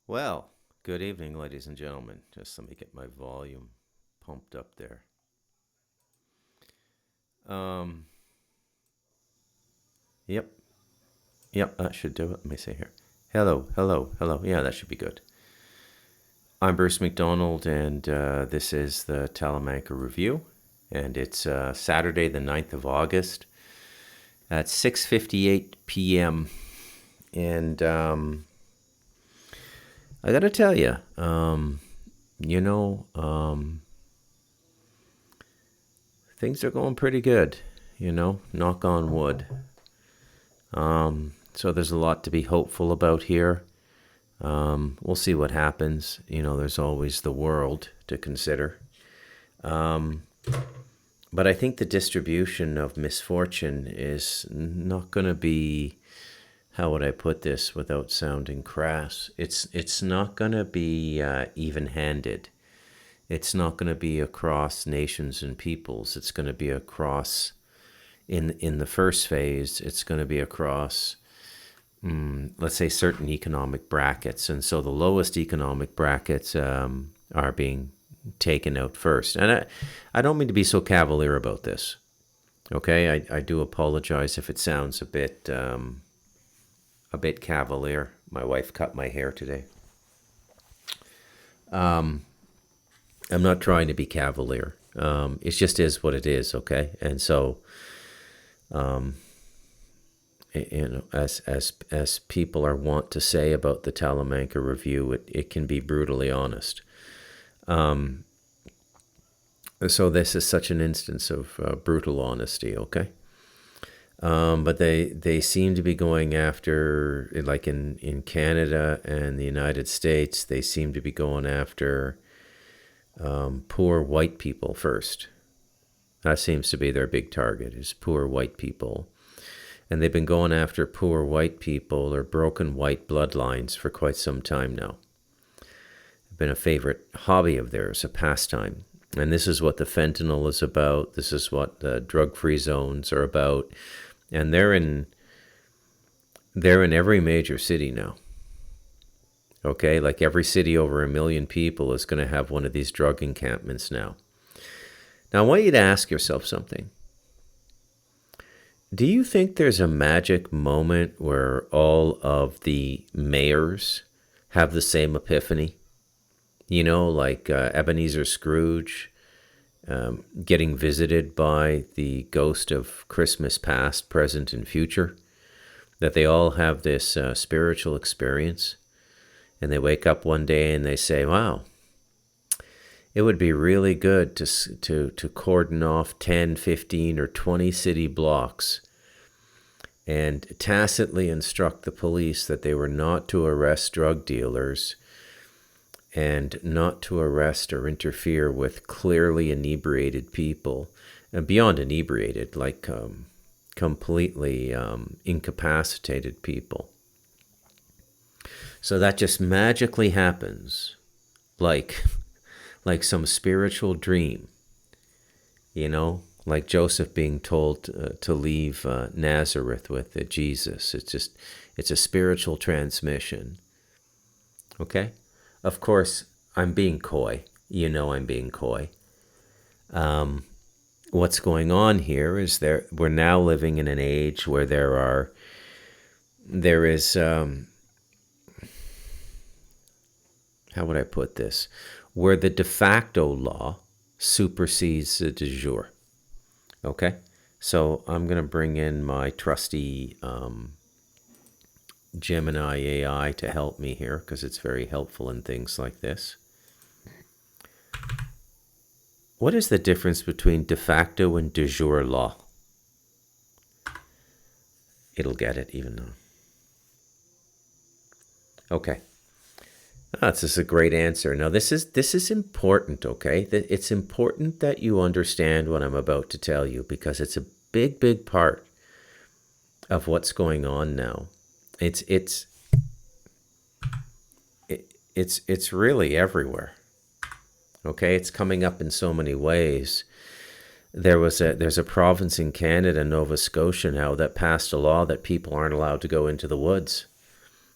Well, good evening, ladies and gentlemen. Just let me get my volume pumped up there. Um, yep, yep, that should do it. Let me see here. Hello, hello, hello. Yeah, that should be good. I'm Bruce McDonald, and this is the Talamanca Review, and it's Saturday, the 9th of August at 6:58 p.m. And I got to tell you, you know, things are going pretty good, knock on wood. So there's a lot to be hopeful about here. We'll see what happens. There's always the world to consider. But I think the distribution of misfortune is not going to be, how would I put this without sounding crass? It's not going to be even-handed. It's not going to be across nations and peoples. It's going to be across, in the first phase, it's going to be across, let's say, certain economic brackets. And so the lowest economic brackets are being taken out first. And I don't mean to be so cavalier about this. Okay, I do apologize if it sounds a bit cavalier. My wife cut my hair today. I'm not trying to be cavalier. It just is what it is, okay? And so, as people are wont to say about the Talamanca Review, it can be brutally honest. So this is such an instance of brutal honesty, okay? But they seem to be going after, like in Canada and the United States, they seem to be going after poor white people first. That seems to be their big target, is poor white people. And they've been going after poor white people or broken white bloodlines for quite some time now. It's been a favorite hobby of theirs, a pastime. And this is what the fentanyl is about. This is what the drug-free zones are about. And they're in every major city now. Okay, like every city over 1 million people is going to have one of these drug encampments now. Now, I want you to ask yourself something. Do you think there's a magic moment where all of the mayors have the same epiphany? Like Ebenezer Scrooge getting visited by the ghost of Christmas past, present, and future? That they all have this spiritual experience? And they wake up one day and they say, wow, it would be really good to cordon off 10, 15, or 20 city blocks and tacitly instruct the police that they were not to arrest drug dealers and not to arrest or interfere with clearly inebriated people, and beyond inebriated, like completely incapacitated people. So that just magically happens, like some spiritual dream, like Joseph being told to leave Nazareth with Jesus. It's a spiritual transmission. Okay? Of course, I'm being coy. I'm being coy. What's going on here is we're now living in an age where there is how would I put this? Where the de facto law supersedes the de jure. Okay? So I'm going to bring in my trusty Gemini AI to help me here, because it's very helpful in things like this. What is the difference between de facto and de jure law? It'll get it even though. Okay. This is a great answer. Now, this is important, okay? It's important that you understand what I'm about to tell you, because it's a big, big part of what's going on now. It's really everywhere. Okay, it's coming up in so many ways. There's a province in Canada, Nova Scotia now, that passed a law that people aren't allowed to go into the woods.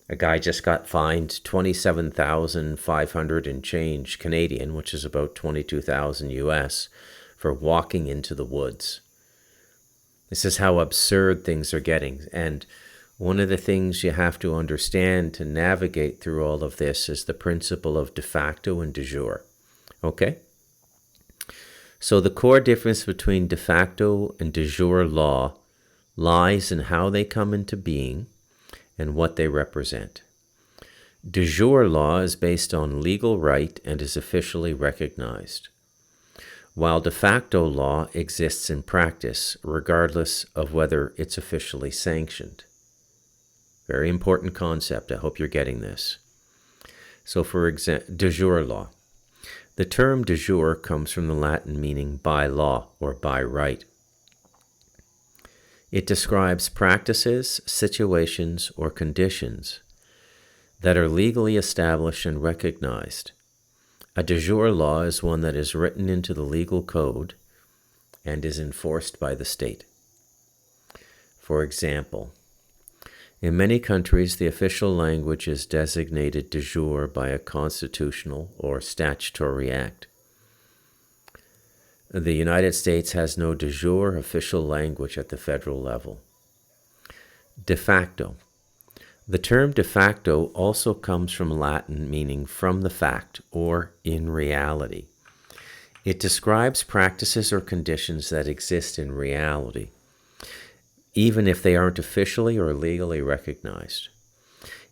A guy just got fined 27,500 and change Canadian, which is about 22,000 US, for walking into the woods. This is how absurd things are getting. And one of the things you have to understand to navigate through all of this is the principle of de facto and de jure. Okay? So the core difference between de facto and de jure law lies in how they come into being and what they represent. De jure law is based on legal right and is officially recognized, while de facto law exists in practice regardless of whether it's officially sanctioned. Very important concept. I hope you're getting this. So for example, de jure law. The term de jure comes from the Latin meaning by law or by right. It describes practices, situations, or conditions that are legally established and recognized. A de jure law is one that is written into the legal code and is enforced by the state. For example, in many countries, the official language is designated de jure by a constitutional or statutory act. The United States has no de jure official language at the federal level. De facto. The term de facto also comes from Latin meaning from the fact or in reality. It describes practices or conditions that exist in reality, even if they aren't officially or legally recognized.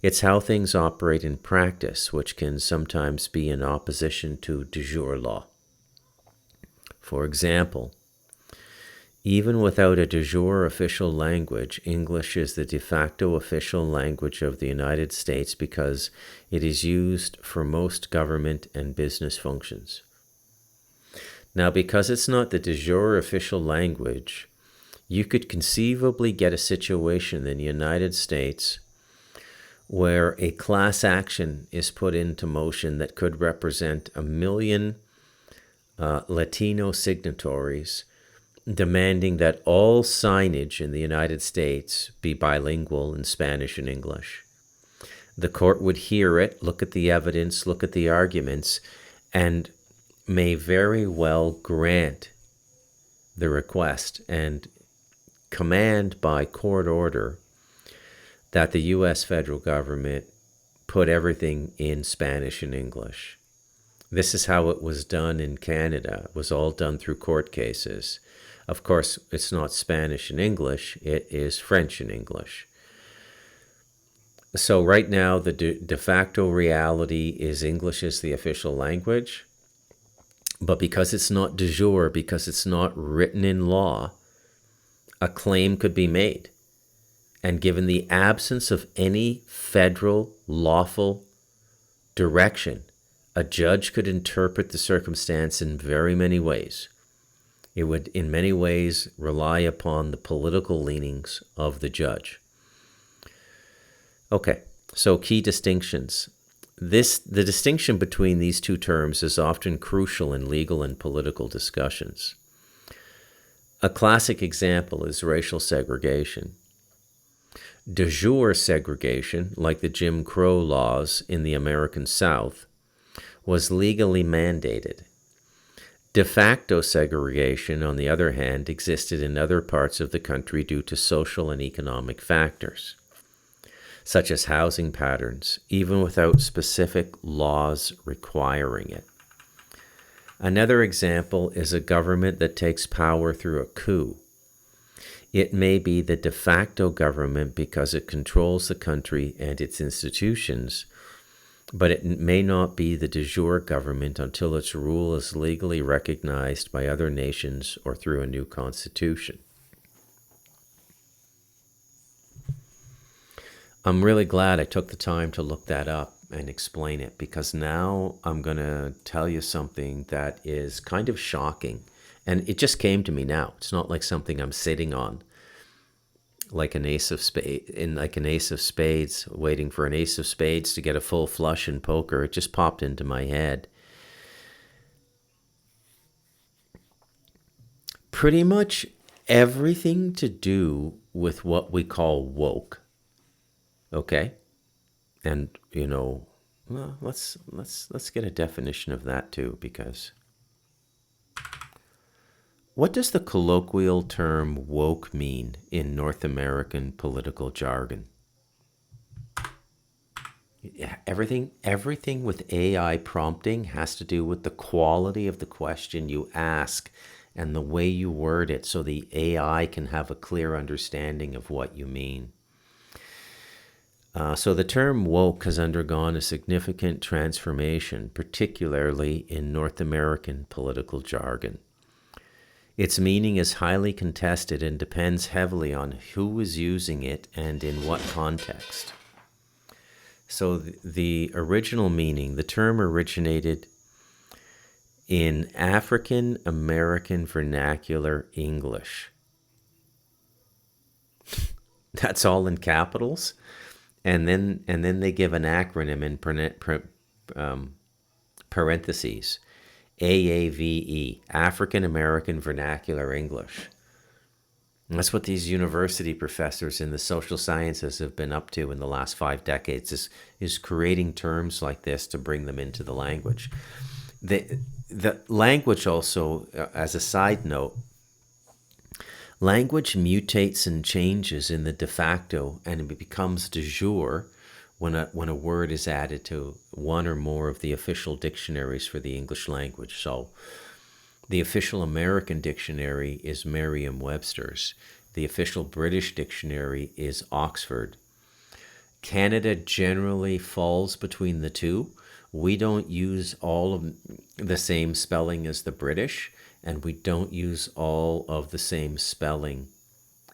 It's how things operate in practice, which can sometimes be in opposition to de jure law. For example, even without a de jure official language, English is the de facto official language of the United States because it is used for most government and business functions. Now, because it's not the de jure official language, you could conceivably get a situation in the United States where a class action is put into motion that could represent 1 million Latino signatories demanding that all signage in the United States be bilingual in Spanish and English. The court would hear it, look at the evidence, look at the arguments, and may very well grant the request and command by court order that the U.S. federal government put everything in Spanish and English. This is how it was done in Canada. It was all done through court cases. Of course, it's not Spanish and English, it is French and English. So right now, the de facto reality is English is the official language, but because it's not de jure, because it's not written in law, a claim could be made. And given the absence of any federal lawful direction, a judge could interpret the circumstance in very many ways. It would, in many ways, rely upon the political leanings of the judge. Okay, so key distinctions. The distinction between these two terms is often crucial in legal and political discussions. A classic example is racial segregation. De jure segregation, like the Jim Crow laws in the American South, was legally mandated. De facto segregation, on the other hand, existed in other parts of the country due to social and economic factors, such as housing patterns, even without specific laws requiring it. Another example is a government that takes power through a coup. It may be the de facto government because it controls the country and its institutions, but it may not be the de jure government until its rule is legally recognized by other nations or through a new constitution. I'm really glad I took the time to look that up and explain it, because now I'm going to tell you something that is kind of shocking. And it just came to me now. It's not like something I'm sitting on, like an ace of spades, waiting for an ace of spades to get a full flush in poker. It just popped into my head. Pretty much everything to do with what we call woke. Okay? And well, let's get a definition of that too, because what does the colloquial term woke mean in North American political jargon? Yeah, everything with AI prompting has to do with the quality of the question you ask and the way you word it so the AI can have a clear understanding of what you mean. So the term woke has undergone a significant transformation, particularly in North American political jargon. Its meaning is highly contested and depends heavily on who is using it and in what context. So the original meaning, the term originated in African American Vernacular English. That's all in capitals. And then they give an acronym in parentheses, AAVE, African American Vernacular English. And that's what these university professors in the social sciences have been up to in the last 5 decades, is creating terms like this to bring them into the language. The language also, as a side note, language mutates and changes in the de facto, and it becomes de jure when a word is added to one or more of the official dictionaries for the English language. So the official American dictionary is Merriam-Webster's. The official British dictionary is Oxford. Canada generally falls between the two. We don't use all of the same spelling as the British, and we don't use all of the same spelling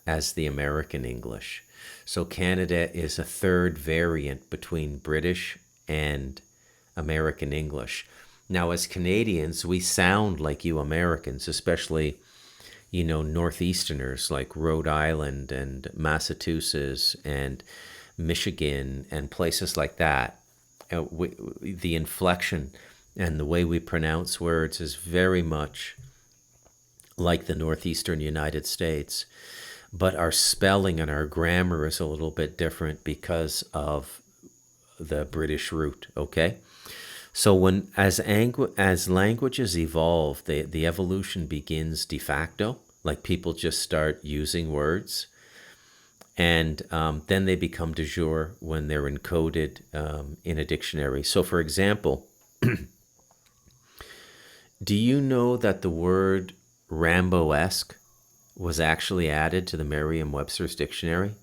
as the American English. So Canada is a third variant between British and American English. Now, as Canadians, we sound like you Americans, especially, Northeasterners like Rhode Island and Massachusetts and Michigan and places like that. The inflection and the way we pronounce words is very much like the Northeastern United States, but our spelling and our grammar is a little bit different because of the British root, okay? So as languages evolve, the evolution begins de facto, like people just start using words, and then they become de jure when they're encoded in a dictionary. So for example, do you know that the word Rambo-esque was actually added to the Merriam-Webster's dictionary?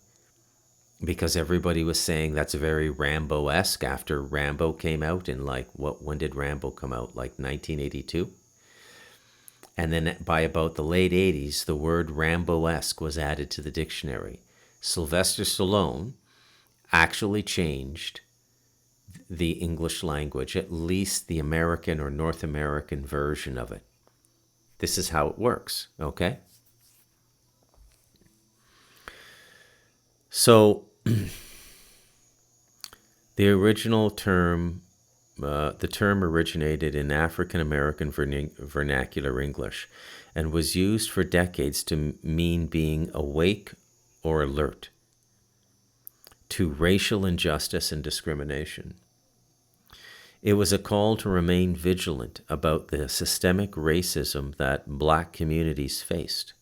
Because everybody was saying that's very Rambo-esque after Rambo came out in when did Rambo come out? Like 1982? And then by about the late 80s, the word Rambo-esque was added to the dictionary. Sylvester Stallone actually changed the English language, at least the American or North American version of it. This is how it works, okay? So the original term, the term originated in African American Vernacular English and was used for decades to mean being awake or alert to racial injustice and discrimination. It was a call to remain vigilant about the systemic racism that Black communities faced.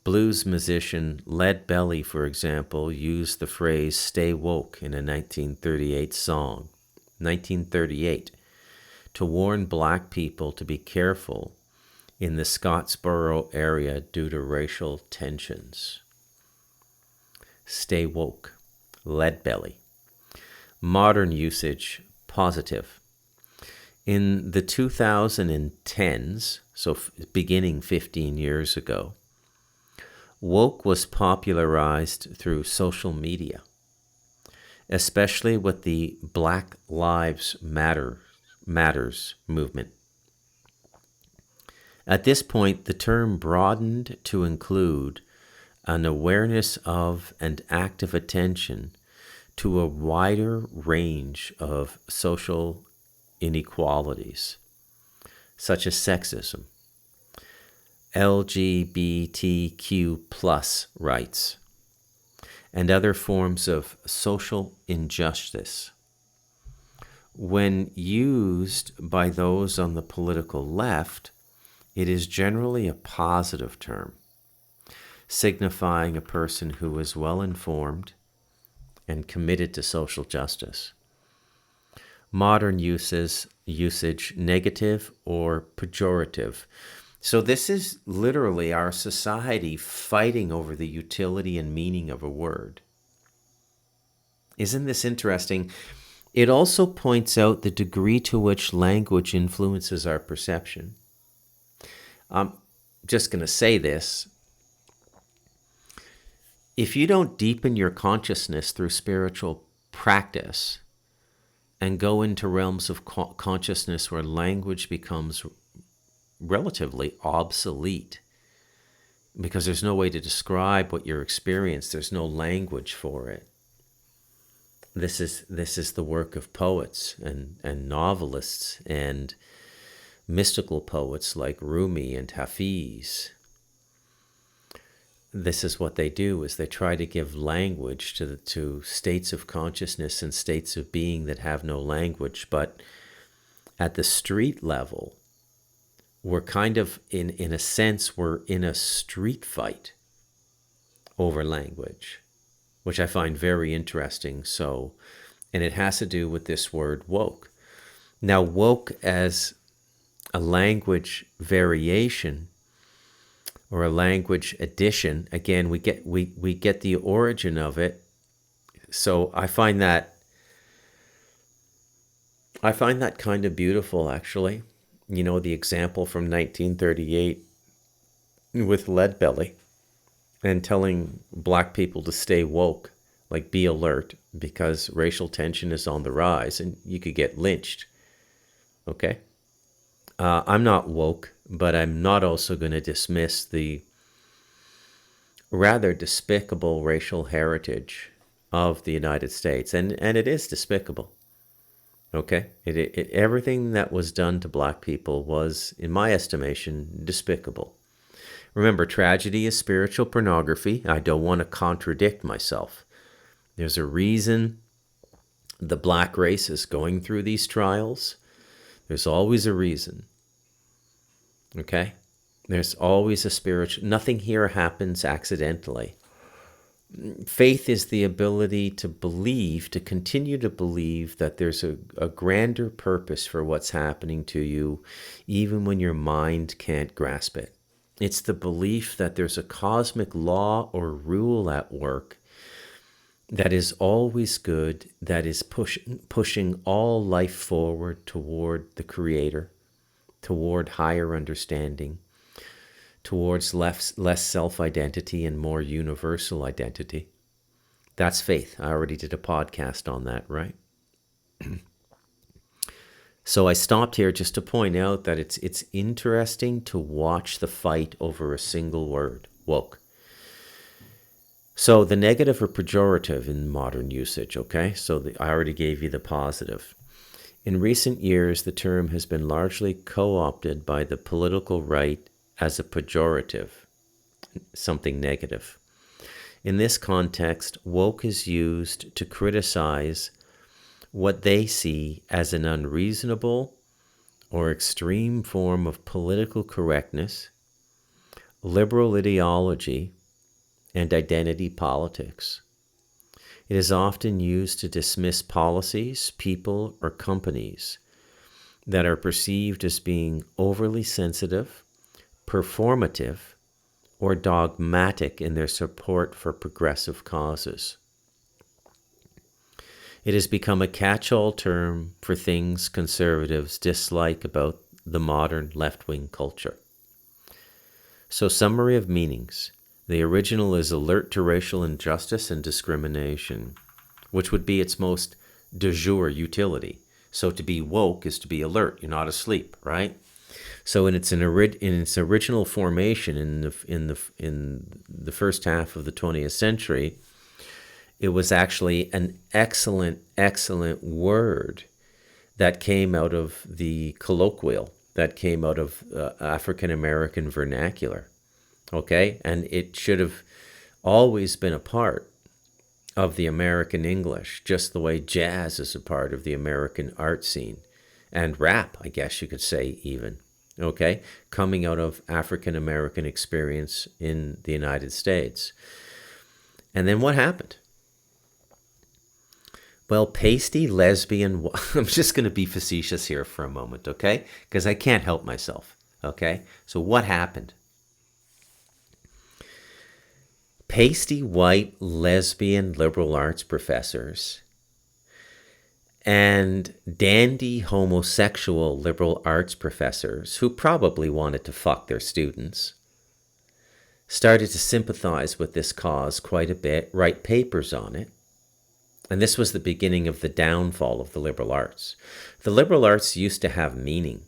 Blues musician Lead Belly, for example, used the phrase "stay woke" in a 1938 song, to warn Black people to be careful in the Scottsboro area due to racial tensions. Stay woke, Lead Belly. Modern usage, positive. In the 2010s, so beginning 15 years ago, woke was popularized through social media, especially with the Black Lives Matters movement. At this point, the term broadened to include an awareness of and active attention to a wider range of social inequalities, such as sexism, LGBTQ plus rights, and other forms of social injustice. When used by those on the political left, it is generally a positive term, signifying a person who is well informed and committed to social justice. Modern usage negative or pejorative. So this is literally our society fighting over the utility and meaning of a word. Isn't this interesting? It also points out the degree to which language influences our perception. I'm just going to say this. If you don't deepen your consciousness through spiritual practice and go into realms of consciousness where language becomes relatively obsolete, because there's no way to describe what you're experiencing, there's no language for it. This is the work of poets and novelists and mystical poets like Rumi and Hafiz. This is what they do, is they try to give language to states of consciousness and states of being that have no language. But at the street level, we're kind of, in a sense, we're in a street fight over language, which I find very interesting. So, and it has to do with this word woke. Now, woke as a language variation or a language addition, again, we get the origin of it. So I find that kind of beautiful, actually. You know, the example from 1938 with Leadbelly and telling black people to stay woke, like be alert, because racial tension is on the rise and you could get lynched. Okay? I'm not woke, but I'm not also going to dismiss the rather despicable racial heritage of the United States. And it is despicable. Okay? Everything that was done to black people was, in my estimation, despicable. Remember, tragedy is spiritual pornography. I don't want to contradict myself. There's a reason the black race is going through these trials. There's always a reason. Okay? There's always a spiritual... Nothing here happens accidentally. Faith is the ability to believe, to continue to believe that there's a grander purpose for what's happening to you, even when your mind can't grasp it. It's the belief that there's a cosmic law or rule at work that is always good, that is pushing all life forward toward the Creator, toward higher understanding, towards less self-identity and more universal identity. That's faith. I already did a podcast on that, right? So I stopped here just to point out that it's interesting to watch the fight over a single word, woke. So the negative or pejorative in modern usage, okay? So I already gave you the positive. In recent years, the term has been largely co-opted by the political right as a pejorative, something negative. In this context, woke is used to criticize what they see as an unreasonable or extreme form of political correctness, liberal ideology, and identity politics. It is often used to dismiss policies, people, or companies that are perceived as being overly sensitive, performative, or dogmatic in their support for progressive causes. It has become a catch-all term for things conservatives dislike about the modern left-wing culture. So, summary of meanings. The original is alert to racial injustice and discrimination, which would be its most de jure utility. So to be woke is to be alert. You're not asleep, right? So in its original formation in the first half of the 20th century, it was actually an excellent word that came out of the colloquial, that came out of African American vernacular. okay? And it should have always been a part of the American English, just the way jazz is a part of the American art scene. And rap, I guess you could say, even, okay? Coming out of African American experience in the United States. And then what happened? Well, pasty, lesbian, I'm just going to be facetious here for a moment, okay? Because I can't help myself, okay? So what happened? Pasty, white, lesbian, liberal arts professors and dandy, homosexual liberal arts professors who probably wanted to fuck their students started to sympathize with this cause quite a bit, write papers on it. And this was the beginning of the downfall of the liberal arts. The liberal arts used to have meaning.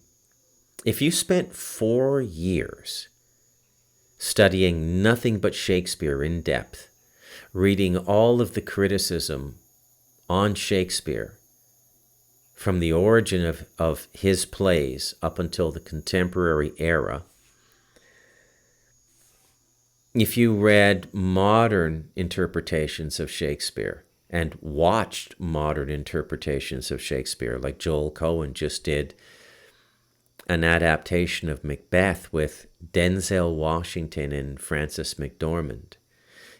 If you spent 4 years studying nothing but Shakespeare in depth, reading all of the criticism on Shakespeare from the origin of his plays up until the contemporary era, if you read modern interpretations of Shakespeare and watched modern interpretations of Shakespeare, like Joel Cohen just did an adaptation of Macbeth with Denzel Washington and Frances McDormand.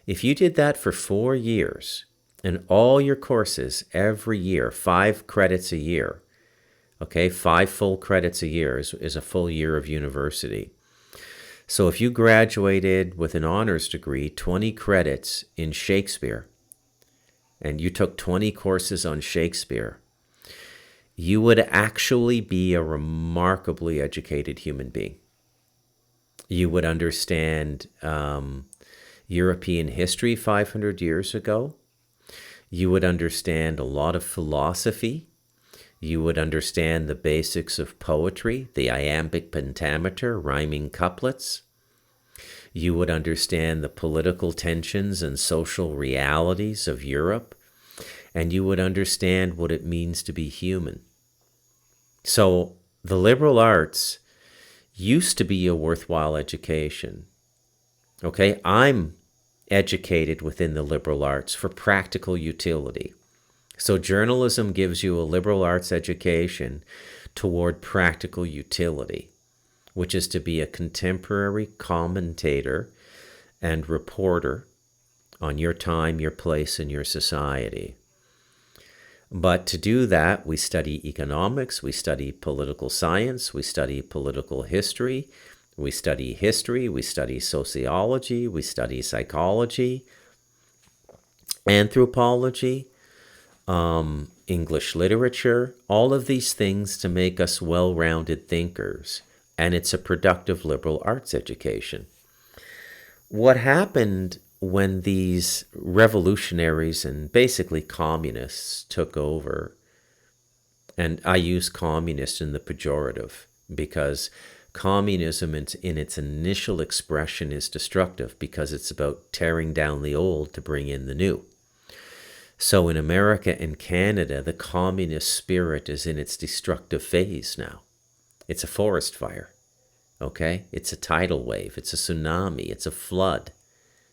If you did that for 4 years, and all your courses every year, 5 credits a year, okay, 5 full credits a year is a full year of university. So if you graduated with an honors degree, 20 credits in Shakespeare, and you took 20 courses on Shakespeare, you would actually be a remarkably educated human being. You would understand European history 500 years ago. You would understand a lot of philosophy. You would understand the basics of poetry, the iambic pentameter, rhyming couplets. You would understand the political tensions and social realities of Europe. And you would understand what it means to be human. So the liberal arts used to be a worthwhile education. Okay, I'm educated within the liberal arts for practical utility. So journalism gives you a liberal arts education toward practical utility, which is to be a contemporary commentator and reporter on your time, your place, and your society. But to do that, we study economics, we study political science, we study political history, we study sociology, we study psychology, anthropology, English literature, all of these things to make us well-rounded thinkers. And it's a productive liberal arts education. What happened when these revolutionaries and basically communists took over, and I use communist in the pejorative because communism in its initial expression is destructive because it's about tearing down the old to bring in the new. So in America and Canada, the communist spirit is in its destructive phase now. It's a forest fire, okay? It's a tidal wave, it's a tsunami, it's a flood.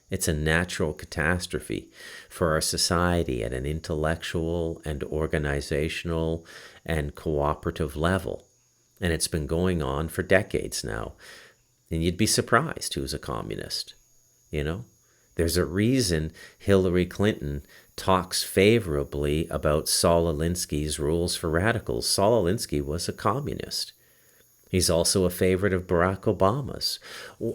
It's a natural catastrophe for our society at an intellectual and organizational and cooperative level. And it's been going on for decades now. And you'd be surprised who's a communist, you know? There's a reason Hillary Clinton talks favorably about Saul Alinsky's Rules for Radicals. Saul Alinsky was a communist. He's also a favorite of Barack Obama's.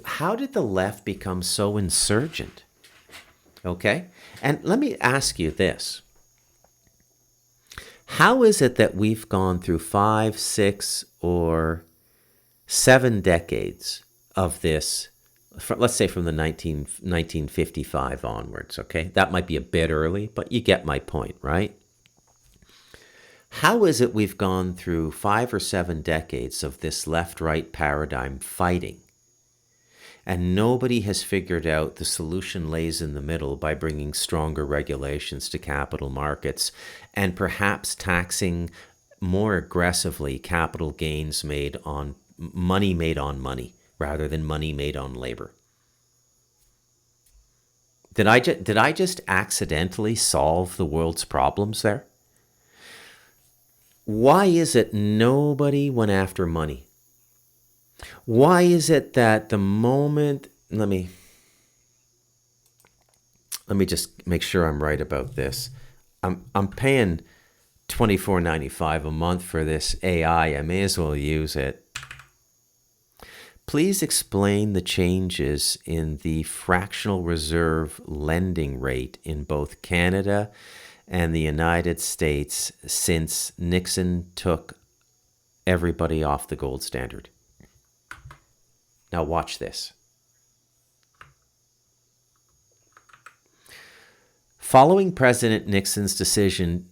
How did the left become so insurgent? Okay? And let me ask you this. How is it that we've gone through 5, 6, or 7 decades of this, let's say from the 1955 onwards, okay? That might be a bit early, but you get my point, right? How is it we've gone through 5 or 7 decades of this left-right paradigm fighting, and nobody has figured out the solution lays in the middle by bringing stronger regulations to capital markets and perhaps taxing more aggressively capital gains made on money rather than money made on labor? Did I just accidentally solve the world's problems there? Why is it nobody went after money? Why is it that the moment, let me just make sure I'm right about this. I'm paying $24.95 a month for this AI. I may as well use it. Please explain the changes in the fractional reserve lending rate in both Canada and the United States since Nixon took everybody off the gold standard. Now watch this. Following President Nixon's decision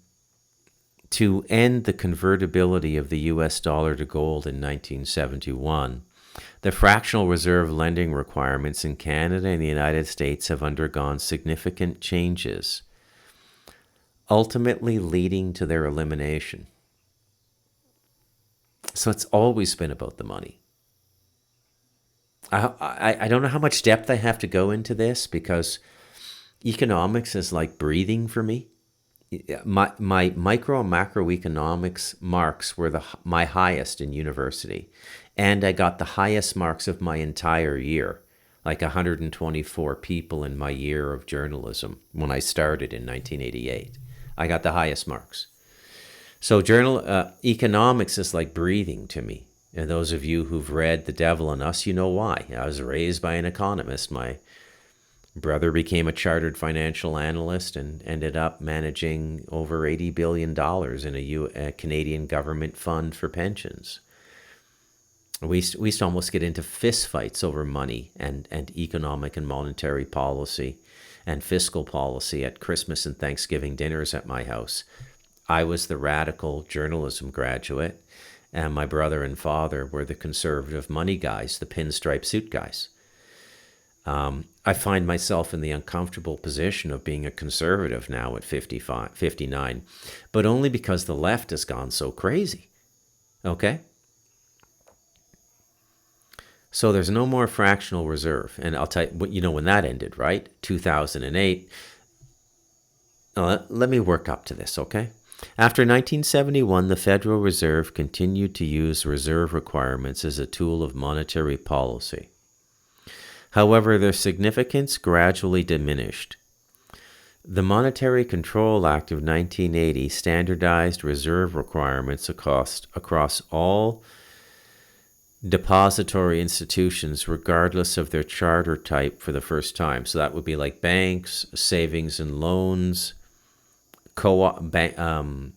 to end the convertibility of the US dollar to gold in 1971, the fractional reserve lending requirements in Canada and the United States have undergone significant changes, ultimately leading to their elimination. So it's always been about the money. I don't know how much depth I have to go into this because economics is like breathing for me. My micro and macroeconomics marks were my highest in university. And I got the highest marks of my entire year, like 124 people in my year of journalism when I started in 1988. I got the highest marks. So economics is like breathing to me. And those of you who've read The Devil in Us, you know why. I was raised by an economist. My brother became a chartered financial analyst and ended up managing over $80 billion in a Canadian government fund for pensions. We used to almost get into fistfights over money and economic and monetary policy and fiscal policy at Christmas and Thanksgiving dinners at my house. I was the radical journalism graduate, and my brother and father were the conservative money guys, the pinstripe suit guys. I find myself in the uncomfortable position of being a conservative now at 59, but only because the left has gone so crazy. Okay? So there's no more fractional reserve. And I'll tell you, when that ended, right? 2008. Let me work up to this, okay? After 1971, the Federal Reserve continued to use reserve requirements as a tool of monetary policy. However, their significance gradually diminished. The Monetary Control Act of 1980 standardized reserve requirements across all depository institutions regardless of their charter type for the first time. So that would be like banks, savings and loans, money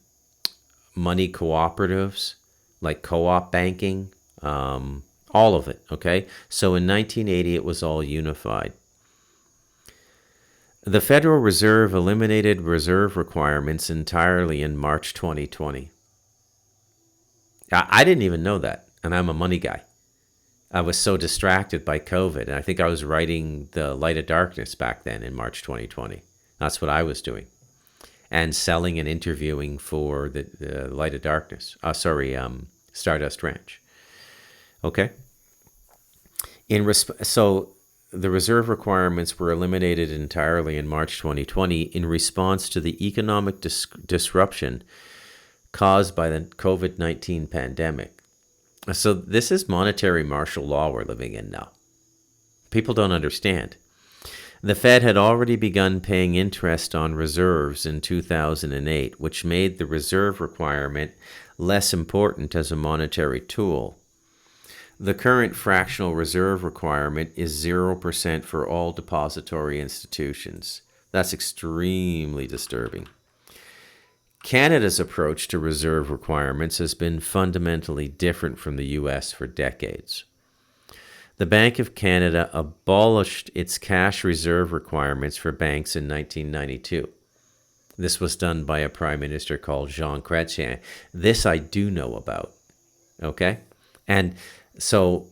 cooperatives, like co-op banking, all of it, okay? So in 1980, it was all unified. The Federal Reserve eliminated reserve requirements entirely in March 2020. I didn't even know that, and I'm a money guy. I was so distracted by COVID, and I think I was writing The Light of Darkness back then in March 2020. That's what I was doing. And selling and interviewing for the Light of Darkness. Stardust Ranch. Okay? So the reserve requirements were eliminated entirely in March 2020 in response to the economic disruption caused by the COVID-19 pandemic. So this is monetary martial law we're living in now. People don't understand. The Fed had already begun paying interest on reserves in 2008, which made the reserve requirement less important as a monetary tool. The current fractional reserve requirement is 0% for all depository institutions. That's extremely disturbing. Canada's approach to reserve requirements has been fundamentally different from the US for decades. The Bank of Canada abolished its cash reserve requirements for banks in 1992. This was done by a prime minister called Jean Chrétien. This I do know about, okay? And so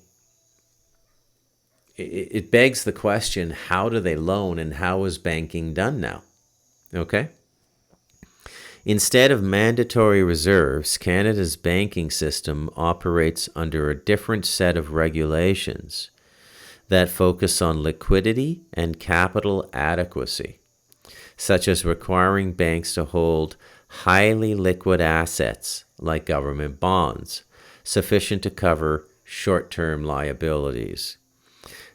it begs the question, how do they loan and how is banking done now, okay? Instead of mandatory reserves, Canada's banking system operates under a different set of regulations that focus on liquidity and capital adequacy, such as requiring banks to hold highly liquid assets like government bonds, sufficient to cover short-term liabilities.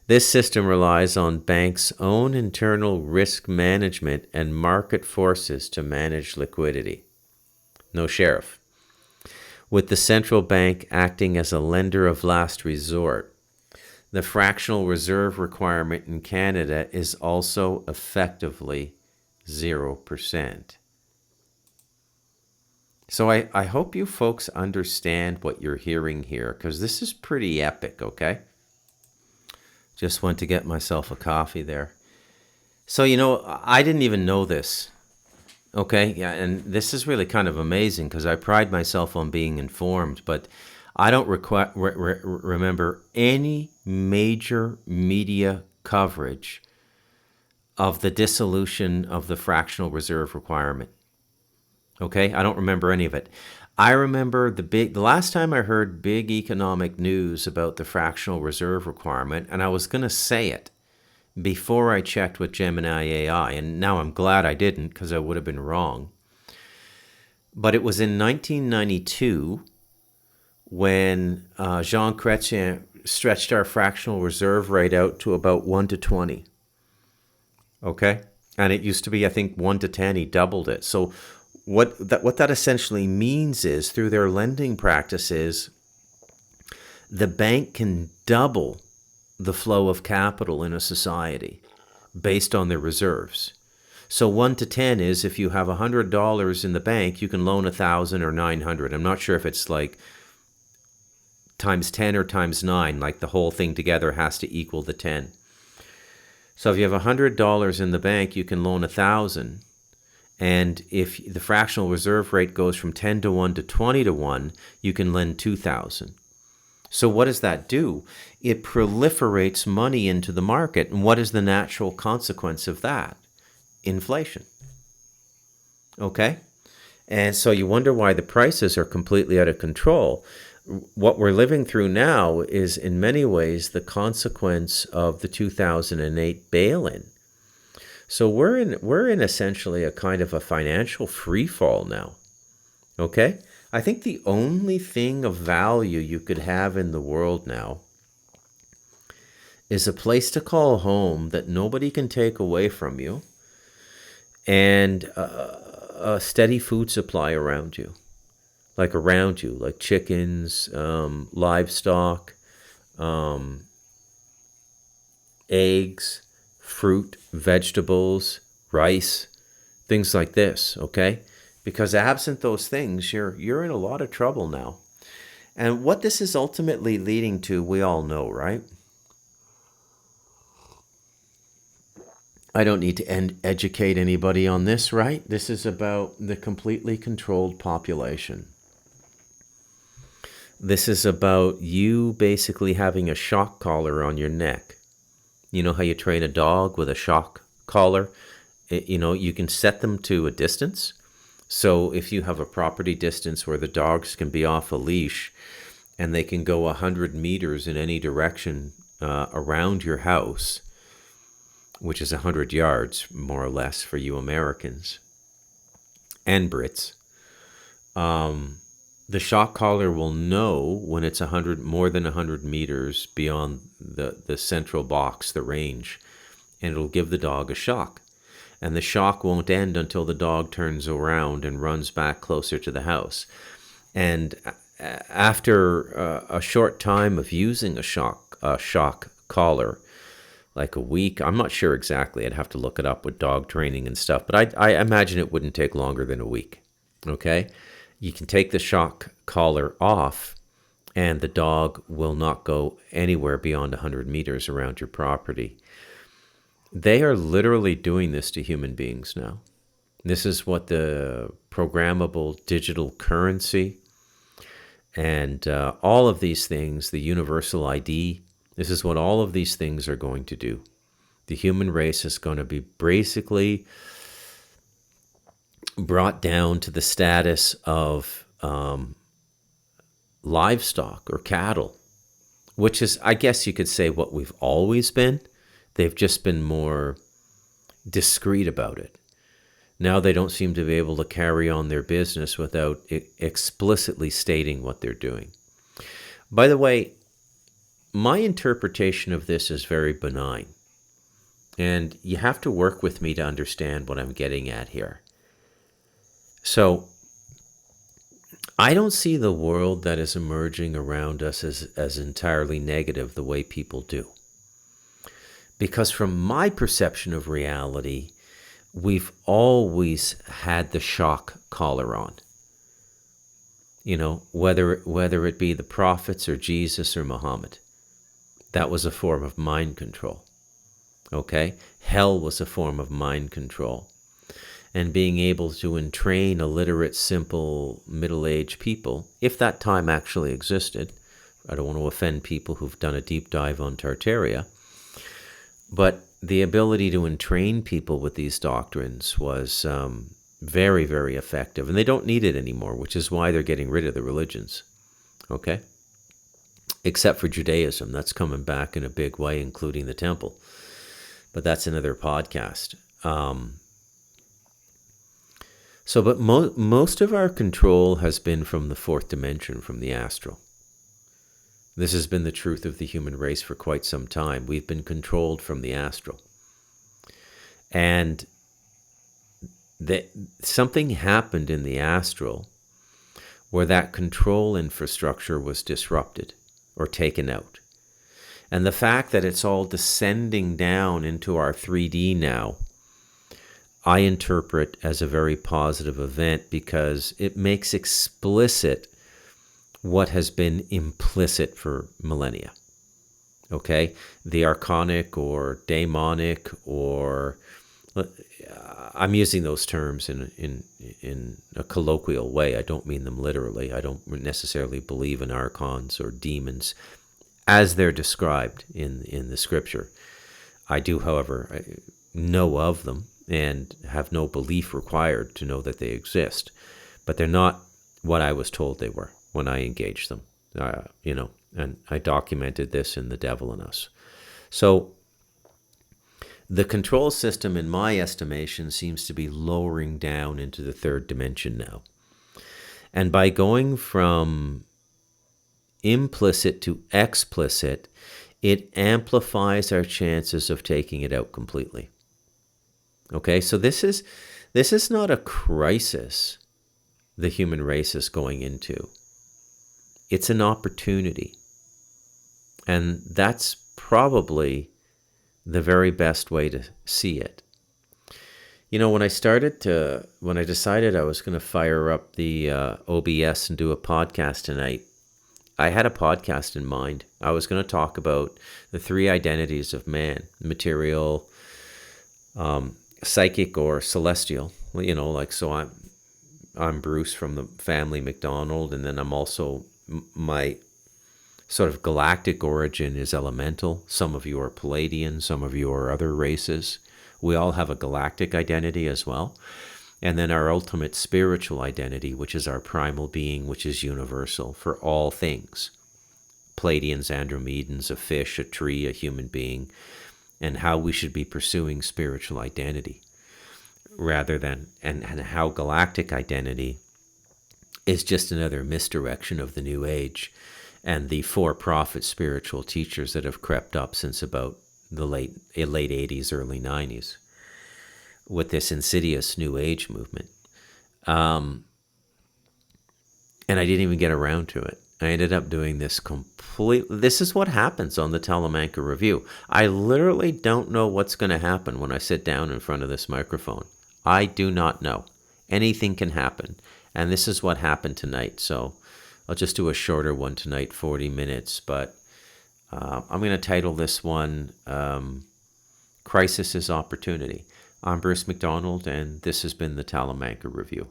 This system relies on banks' own internal risk management and market forces to manage liquidity. No sheriff. With the central bank acting as a lender of last resort, the fractional reserve requirement in Canada is also effectively 0%. So I hope you folks understand what you're hearing here, because this is pretty epic, okay? Just went to get myself a coffee there. So, I didn't even know this, okay? Yeah, and this is really kind of amazing because I pride myself on being informed, but I don't remember any major media coverage of the dissolution of the fractional reserve requirement. Okay, I don't remember any of it. I remember the last time I heard big economic news about the fractional reserve requirement, and I was going to say it before I checked with Gemini AI, and now I'm glad I didn't because I would have been wrong. But it was in 1992 when Jean Chrétien stretched our fractional reserve rate out to about 1 to 20. Okay? And it used to be, I think, 1 to 10. He doubled it. So what that essentially means is, through their lending practices, the bank can double the flow of capital in a society based on their reserves. So 1 to 10 is, if you have $100 in the bank, you can loan 1,000 or 900. I'm not sure if it's like times 10 or times 9, like the whole thing together has to equal the 10. So if you have $100 in the bank, you can loan 1,000. And if the fractional reserve rate goes from 10 to 1 to 20 to 1, you can lend 2,000. So what does that do? It proliferates money into the market. And what is the natural consequence of that? Inflation. Okay? And so you wonder why the prices are completely out of control. What we're living through now is in many ways the consequence of the 2008 bail-in. So we're in essentially a kind of a financial free fall now. Okay? I think the only thing of value you could have in the world now is a place to call home that nobody can take away from you, and a steady food supply around you. Like chickens, livestock, eggs, fruit, vegetables, rice, things like this, okay? Because absent those things, you're in a lot of trouble now. And what this is ultimately leading to, we all know, right? I don't need to educate anybody on this, right? This is about the completely controlled population. This is about you basically having a shock collar on your neck. You know how you train a dog with a shock collar? You can set them to a distance. So if you have a property distance where the dogs can be off a leash and they can go 100 meters in any direction around your house, which is 100 yards, more or less, for you Americans and Brits, the shock collar will know when it's more than 100 meters beyond the central box, the range, and it'll give the dog a shock. And the shock won't end until the dog turns around and runs back closer to the house. And after a short time of using a shock collar, like a week, I'm not sure exactly, I'd have to look it up with dog training and stuff, but I imagine it wouldn't take longer than a week, okay? You can take the shock collar off and the dog will not go anywhere beyond 100 meters around your property. They are literally doing this to human beings now. This is what the programmable digital currency and all of these things, the universal ID, this is what all of these things are going to do. The human race is going to be basically brought down to the status of livestock or cattle, which is, I guess you could say, what we've always been. They've just been more discreet about it. Now they don't seem to be able to carry on their business without explicitly stating what they're doing. By the way, my interpretation of this is very benign. And you have to work with me to understand what I'm getting at here. So, I don't see the world that is emerging around us as entirely negative the way people do. Because from my perception of reality, we've always had the shock collar on. You know, whether it be the prophets or Jesus or Muhammad, that was a form of mind control. Okay? Hell was a form of mind control. And being able to entrain illiterate, simple, middle-aged people, if that time actually existed. I don't want to offend people who've done a deep dive on Tartaria, but the ability to entrain people with these doctrines was very, very effective. And they don't need it anymore, which is why they're getting rid of the religions. Okay? Except for Judaism. That's coming back in a big way, including the temple. But that's another podcast. But most of our control has been from the fourth dimension, from the astral. This has been the truth of the human race for quite some time. We've been controlled from the astral. And something happened in the astral where that control infrastructure was disrupted or taken out. And the fact that it's all descending down into our 3D now, I interpret as a very positive event because it makes explicit what has been implicit for millennia. Okay? The archonic or daemonic, or I'm using those terms in a colloquial way. I don't mean them literally. I don't necessarily believe in archons or demons as they're described in the scripture. I do, however, know of them and have no belief required to know that they exist. But they're not what I was told they were when I engaged them, and I documented this in The Devil in Us. So the control system, in my estimation, seems to be lowering down into the third dimension now. And by going from implicit to explicit, it amplifies our chances of taking it out completely. Okay, so this is not a crisis the human race is going into. It's an opportunity. And that's probably the very best way to see it. You know, when I decided I was going to fire up the OBS and do a podcast tonight, I had a podcast in mind. I was going to talk about the three identities of man: material, psychic, or celestial. So I'm Bruce from the family McDonald, and then I'm also, my sort of galactic origin is elemental. Some of you are Palladian, some of you are other races. We all have a galactic identity as well. And then our ultimate spiritual identity, which is our primal being, which is universal for all things. Palladians, Andromedans, a fish, a tree, a human being, and how we should be pursuing spiritual identity rather than, and how galactic identity is just another misdirection of the New Age and the for-profit spiritual teachers that have crept up since about the late 80s, early 90s with this insidious New Age movement. And I didn't even get around to it. I ended up doing this completely. This is what happens on the Talamanca Review. I literally don't know what's going to happen when I sit down in front of this microphone. I do not know. Anything can happen. And this is what happened tonight. So I'll just do a shorter one tonight, 40 minutes. But I'm going to title this one, Crisis is Opportunity. I'm Bruce McDonald, and this has been the Talamanca Review.